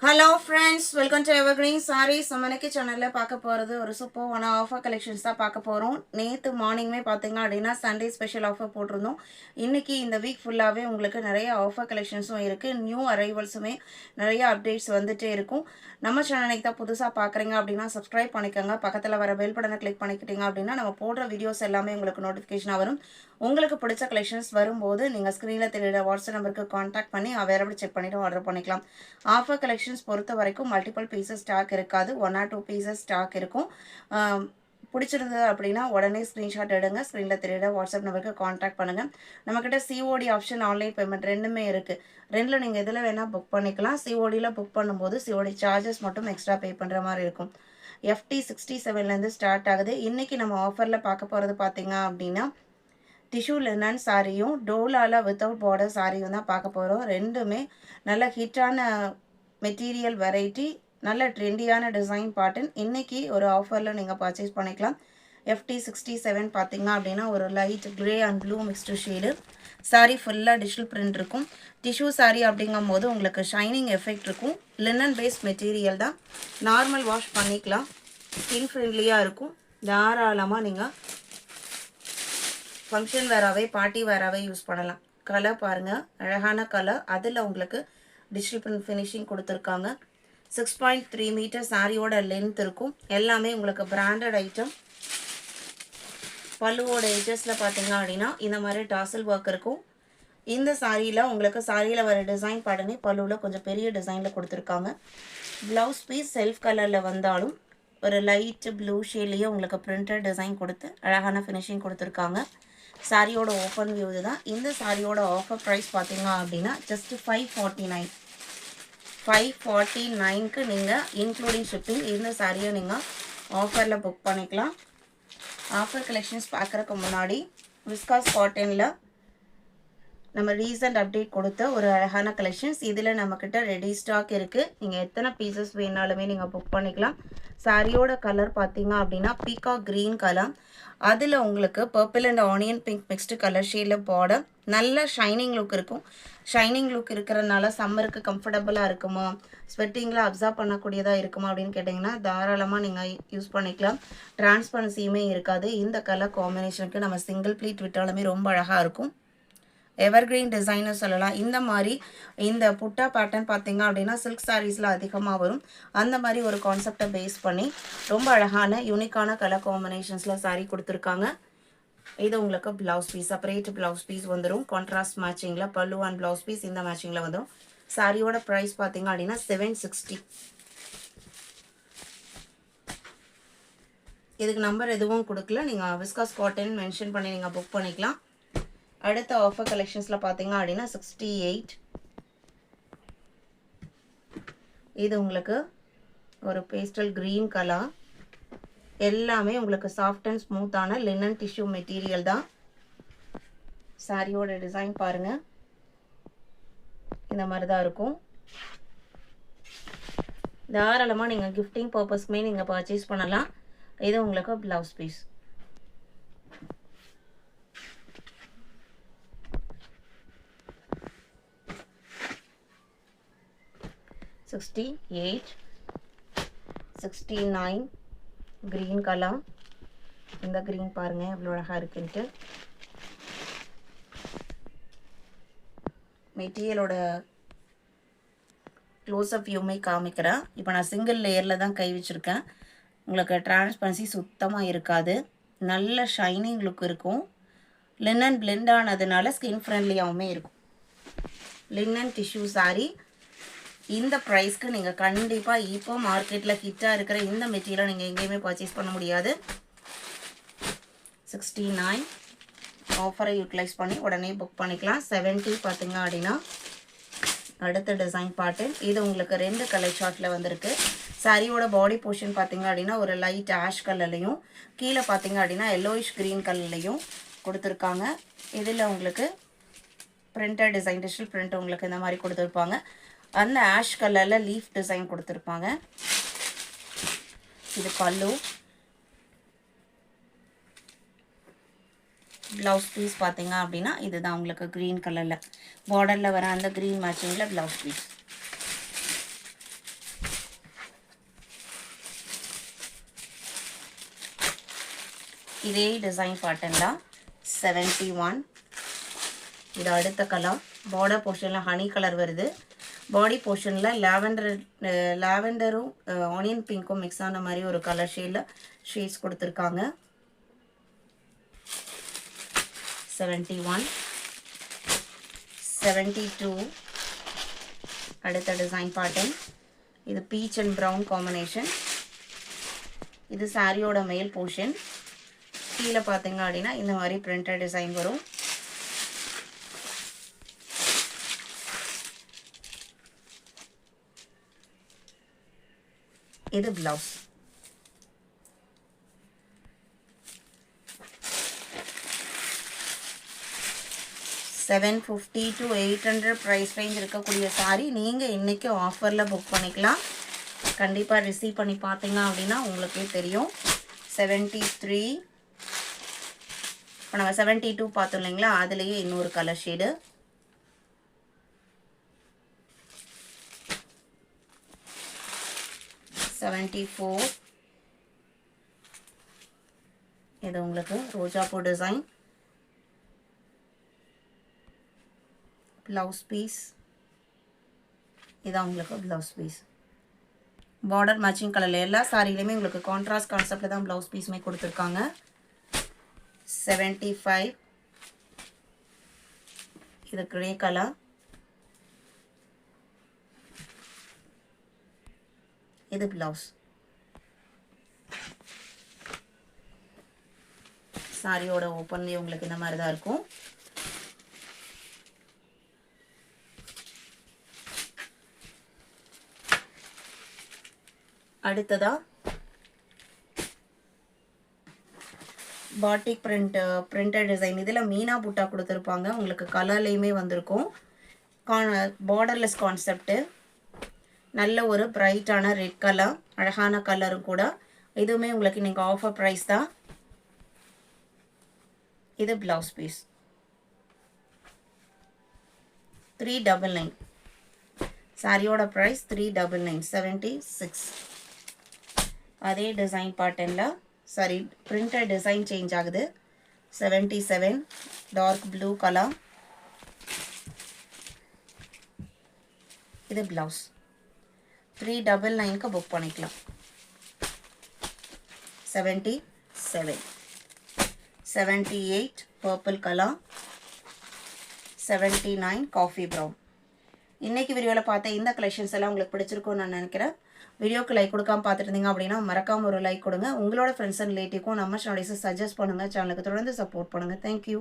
Hello friends, welcome to Evergreen Sarees. நம்ம இன்னைக்கு சேனலில் பார்க்க போகிறது ஒரு சூப்பரான ஆஃபர் கலெக்ஷன்ஸ் தான் பார்க்க போகிறோம். நேற்று மார்னிங்கே பார்த்தீங்க அப்படின்னா சண்டே ஸ்பெஷல் ஆஃபர் போட்டிருந்தோம். இன்றைக்கி இந்த வீக் ஃபுல்லாகவே உங்களுக்கு நிறைய ஆஃபர் கலெக்ஷன்ஸும் இருக்குது. நியூ அரைவல்ஸுமே நிறைய அப்டேட்ஸ் வந்துகிட்டே இருக்கும். நம்ம சேனலுக்கு தான் புதுசாக பார்க்குறீங்க அப்படின்னா சப்ஸ்கிரைப் பண்ணிக்கோங்க. பக்கத்தில் வர பெல் பட்டனை கிளிக் பண்ணிக்கிட்டீங்க அப்படின்னா நம்ம போடுற வீடியோஸ் எல்லாமே உங்களுக்கு நோட்டிஃபிகேஷனாக வரும். உங்களுக்கு பிடிச்ச கலெக்ஷன்ஸ் வரும்போது நீங்கள் ஸ்க்ரீனில் தெரியுற வாட்ஸ்அப் நம்பருக்கு கான்டாக்ட் பண்ணி அவைலபிள் செக் பண்ணிவிட்டு ஆர்டர் பண்ணிக்கலாம். ஆஃபர் கலெக்ஷன்ஸ் பொறுத்த வரைக்கும் மல்டிபிள் பீசஸ் ஸ்டாக் இருக்காது. 1 or 2 பீசஸ் ஸ்டாக் இருக்கும். பிடிச்சிருந்தது அப்படின்னா உடனே ஸ்க்ரீன்ஷாட் எடுங்க. ஸ்க்ரீனில் தெரியுற வாட்ஸ்அப் நம்பருக்கு கான்டாக்ட் பண்ணுங்கள். நம்மக்கிட்ட சிஓடி ஆப்ஷன், ஆன்லைன் பேமெண்ட் ரெண்டுமே இருக்குது. ரெண்டில் நீங்கள் எதில் வேணால் புக் பண்ணிக்கலாம். சிஓடியில் புக் பண்ணும்போது சிஓடி சார்ஜஸ் மட்டும் எக்ஸ்ட்ரா பே பண்ணுற மாதிரி இருக்கும். FT 67லேருந்து ஸ்டார்ட் ஆகுது. இன்றைக்கி நம்ம ஆஃபரில் பார்க்க போகிறது பார்த்தீங்க அப்படின்னா டிஷ்யூ லினன் சாரியும் டோலாவில் வித்தவுட் பார்டர் சாரியும் தான் பார்க்க போகிறோம். ரெண்டுமே நல்ல ஹிட்டான மெட்டீரியல் வெரைட்டி, நல்ல ட்ரெண்டியான டிசைன் பேட்டர்ன். இன்றைக்கி ஒரு ஆஃபரில் நீங்கள் பர்ச்சேஸ் பண்ணிக்கலாம். FT 67 பார்த்தீங்க அப்படின்னா ஒரு light grey and blue mixed shade. Saree ஃபுல்லாக டிஜிட்டல் பிரிண்ட் இருக்கும். டிஷ்யூ சாரீ அப்படிங்கும் போது உங்களுக்கு ஷைனிங் எஃபெக்ட் இருக்கும். லினன் பேஸ்ட் மெட்டீரியல் தான். நார்மல் வாஷ் பண்ணிக்கலாம். ஸ்கின் ஃப்ரெண்ட்லியாக இருக்கும். தாராளமாக நீங்கள் ஃபங்க்ஷன் வேறாவே பார்ட்டி வேறாவே யூஸ் பண்ணலாம். கலர் பாருங்கள், அழகான கலர். அதில் உங்களுக்கு டிஜிட்டல் பிரிண்ட் ஃபினிஷிங் கொடுத்துருக்காங்க. 6.3 மீட்டர் சாரியோட லென்த் இருக்கும். எல்லாமே உங்களுக்கு பிராண்டட் ஐட்டம். பல்லுவோட எஜஸில் பார்த்தீங்க அப்படின்னா இந்த மாதிரி டாசல் ஒர்க் இருக்கும். இந்த சாரியில் உங்களுக்கு சாரியில் வர டிசைன் பாடனே பல்லுவில் கொஞ்சம் பெரிய டிசைனில் கொடுத்துருக்காங்க. ப்ளவுஸ் பீஸ் செல்ஃப் கலரில் வந்தாலும் ஒரு லைட் ப்ளூ ஷேட்லேயே உங்களுக்கு பிரிண்டட் டிசைன் கொடுத்து அழகான ஃபினிஷிங் கொடுத்துருக்காங்க. சாரியோட ஓப்பன் வியூ தான். இந்த சாரியோட ஆஃபர் ப்ரைஸ் பார்த்தீங்க அப்படின்னா ஜஸ்ட் 549க்கு நீங்கள் இன்க்ளூடிங் ஷிப்பிங் இந்த சாரியை நீங்கள் ஆஃபரில் புக் பண்ணிக்கலாம். ஆஃபர் கலெக்ஷன்ஸ் பார்க்குறதுக்கு முன்னாடி விஸ்காஸ் காட்டனில் நம்ம ரீசன்ட் அப்டேட் கொடுத்த ஒரு அழகான கலெக்ஷன்ஸ். இதில் நம்மக்கிட்ட ரெடி ஸ்டாக் இருக்குது. நீங்கள் எத்தனை பீசஸ் வேணாலுமே நீங்கள் புக் பண்ணிக்கலாம். சாரியோட கலர் பார்த்தீங்க அப்படின்னா பீகாக் க்ரீன் கலர். அதில் உங்களுக்கு purple and onion pink mixed colour ஷேடில் பார்டர். நல்ல ஷைனிங் லுக் இருக்கும். ஷைனிங் லுக் இருக்கிறதுனால சம்மருக்கு கம்ஃபர்டபுளாக இருக்குமா, ஸ்வெட்டிங்கில் அப்சர்வ் பண்ணக்கூடியதாக இருக்குமா அப்படின்னு கேட்டிங்கன்னா தாராளமாக நீங்கள் யூஸ் பண்ணிக்கலாம். டிரான்ஸ்பரன்சியுமே இருக்காது. இந்த கலர் காம்பினேஷனுக்கு நம்ம சிங்கிள் ப்ளீட் விட்டாலுமே ரொம்ப அழகாக இருக்கும். எவர்கிரீன் டிசைன்னு சொல்லலாம். இந்த மாதிரி இந்த புட்டா பேட்டர்ன் பார்த்தீங்க அப்படின்னா சில்க் சாரீஸில் அதிகமாக வரும். அந்த மாதிரி ஒரு கான்செப்டை பேஸ் பண்ணி ரொம்ப அழகான யூனிக்கான கலர் காம்பினேஷன்ஸில் சாரீ கொடுத்துருக்காங்க. இது உங்களுக்கு blouse piece, separate blouse piece வந்துடும். கான்ட்ராஸ்ட் மேட்சிங்கில் பல்லு அண்ட் ப்ளவுஸ் பீஸ் இந்த மேட்சிங்கில் வந்துடும். சாரியோட ப்ரைஸ் பார்த்தீங்க அப்படின்னா 760. இதுக்கு நம்பர் எதுவும் கொடுக்கல. நீங்கள் விஸ்காஸ் காட்டன் மென்ஷன் பண்ணி நீங்கள் புக் பண்ணிக்கலாம். அடுத்த ஆஃபர் கலெக்ஷன்ஸில் பார்த்தீங்க அப்படின்னா 68. இது உங்களுக்கு ஒரு பேஸ்டல் க்ரீன் கலர். எல்லாமே உங்களுக்கு சாஃப்ட் அண்ட் ஸ்மூத்தான லினன் டிஷ்யூ மெட்டீரியல் தான். சாரியோட டிசைன் பாருங்கள், இந்த மாதிரி தான் இருக்கும். தாராளமாக நீங்கள் கிஃப்டிங் பர்பஸ்க்குமே நீங்கள் பர்ச்சேஸ் பண்ணலாம். இது உங்களுக்கு ப்ளவுஸ் பீஸ். $68, $69 green colour. இந்த க்ரீன் பாருங்கள் எவ்வளோ அழகாக இருக்குன்ட்டு. மெட்டீரியலோட க்ளோஸ்அப் வியூமே காமிக்கிறேன். இப்போ நான் சிங்கிள் லேயரில் தான் கை வச்சுருக்கேன். உங்களுக்கு டிரான்ஸ்பரன்சி சுத்தமாக இருக்காது. நல்ல ஷைனிங் லுக் இருக்கும். லினன் பிளெண்ட் ஆனதுனால ஸ்கின் ஃப்ரெண்ட்லியாகவுமே இருக்கும். Linen tissue sari. இந்த ப்ரைஸ்க்கு நீங்கள் கண்டிப்பாக இப்போ மார்க்கெட்டில் ஹிட்டாக இருக்கிற இந்த மெட்டீரியலை நீங்கள் எங்கேயுமே பர்ச்சேஸ் பண்ண முடியாது. 69 ஆஃபரை யூட்டிலைஸ் பண்ணி உடனே புக் பண்ணிக்கலாம். 70 பார்த்தீங்க அப்படின்னா அடுத்த டிசைன் பேட்டர்ன். இது உங்களுக்கு 2 கலர் ஷார்ட்டில் வந்திருக்கு. சாரியோட பாடி போர்ஷன் பார்த்தீங்க அப்படின்னா ஒரு லைட் ஆஷ் கலர்லையும் கீழே பார்த்தீங்க அப்படின்னா எல்லோயிஷ் க்ரீன் கலர்லையும் கொடுத்துருக்காங்க. இதில் உங்களுக்கு பிரிண்டட் டிசைன், டிஜிட்டல் பிரிண்ட் உங்களுக்கு இந்த மாதிரி கொடுத்துருப்பாங்க. அந்த ஆஷ் கலரில் லீஃப் டிசைன் கொடுத்துருப்பாங்க. இது பல்லு. ப்ளவுஸ் பீஸ் பார்த்தீங்க அப்படின்னா இதுதான் உங்களுக்கு க்ரீன் கலரில் பார்டரில் வர அந்த க்ரீன் மேட்சிங்கில் ப்ளவுஸ் பீஸ். இதே டிசைன் பேட்டர்னில் 71. இது அடுத்த கலர். பார்டர் போர்ஷனில் ஹனி கலர் வருது. பாடி போர்ஷனில் லாவெண்டரும் ஆனியன் பிங்க்கும் மிக்ஸ் ஆன மாதிரி ஒரு கலர் ஷேட்ஸ் கொடுத்துருக்காங்க. 71, 72. அடுத்த டிசைன் பேட்டர்ன். இது பீச் அண்ட் ப்ரௌன் காம்பினேஷன். இது சாரியோட மேல் போர்ஷன். கீழே பார்த்தீங்க அப்படின்னா இந்த மாதிரி பிரிண்டட் டிசைன் வரும். இது பிளவுஸ். $750 to $800 ப்ரைஸ் ரேஞ்ச் இருக்கக்கூடிய சாரி நீங்கள் இன்றைக்கி ஆஃபரில் புக் பண்ணிக்கலாம். கண்டிப்பாக ரிசீவ் பண்ணி பார்த்தீங்க அப்படின்னா உங்களுக்கே தெரியும். 73. இப்போ நம்ம 72 பார்த்தோம் இல்லைங்களா, அதுலேயே இன்னொரு கலர் ஷேடு. இது உங்களுக்கு ரோஜாப்பூ டிசைன். Blouse piece. இதான் உங்களுக்கு ப்ளவுஸ் பீஸ். பார்டர் மேட்சிங் கலரில் எல்லா சாரிலையுமே உங்களுக்கு கான்ட்ராஸ்ட் கான்செப்டில் தான் ப்ளவுஸ் பீஸுமே கொடுத்துருக்காங்க. 75. இது கிரே கலர். இது ப்ளவுஸ். சாரியோட ஓப்பன்லேயே உங்களுக்கு இந்த மாதிரி தான் இருக்கும். அடுத்ததா பாட்டிக் பிரிண்டட் டிசைன். இதில் மீனா புட்டா கொடுத்துருப்பாங்க. உங்களுக்கு கலர்லேயுமே வந்திருக்கும். Borderless concept. நல்ல ஒரு பிரைட்டான ரெட் கலர், அழகான கலரும் கூட. இதுவுமே உங்களுக்கு இன்றைக்கி ஆஃபர் ப்ரைஸ் தான். இது ப்ளவுஸ் பீஸ். 399. சாரியோட ப்ரைஸ் 399. 76. அதே டிசைன் பேட்டர்னில் பிரிண்டட் டிசைன் சேஞ்ச் ஆகுது. 77. Dark blue colour. இது ப்ளவுஸ். 399க்கு புக் பண்ணிக்கலாம். 77. 78 பர்பிள் கலர். 79 coffee brown. இன்றைக்கி வீடியோவில் பார்த்த இந்த கலெக்ஷன்ஸ் எல்லாம் உங்களுக்கு பிடிச்சிருக்கும்னு நான் நினைக்கிறேன். வீடியோக்கு லைக் கொடுக்காமல் பார்த்துருந்தீங்க அப்படின்னா மறக்காமல் ஒரு லைக் கொடுங்க. உங்களோட ஃப்ரெண்ட்ஸ் அண்ட் ரிலேட்டிவ்க்கும் நம்ம சேனல்ஸை சஜஸ்ட் பண்ணுங்கள். சேனலுக்கு தொடர்ந்து சப்போர்ட் பண்ணுங்கள். தேங்க்யூ.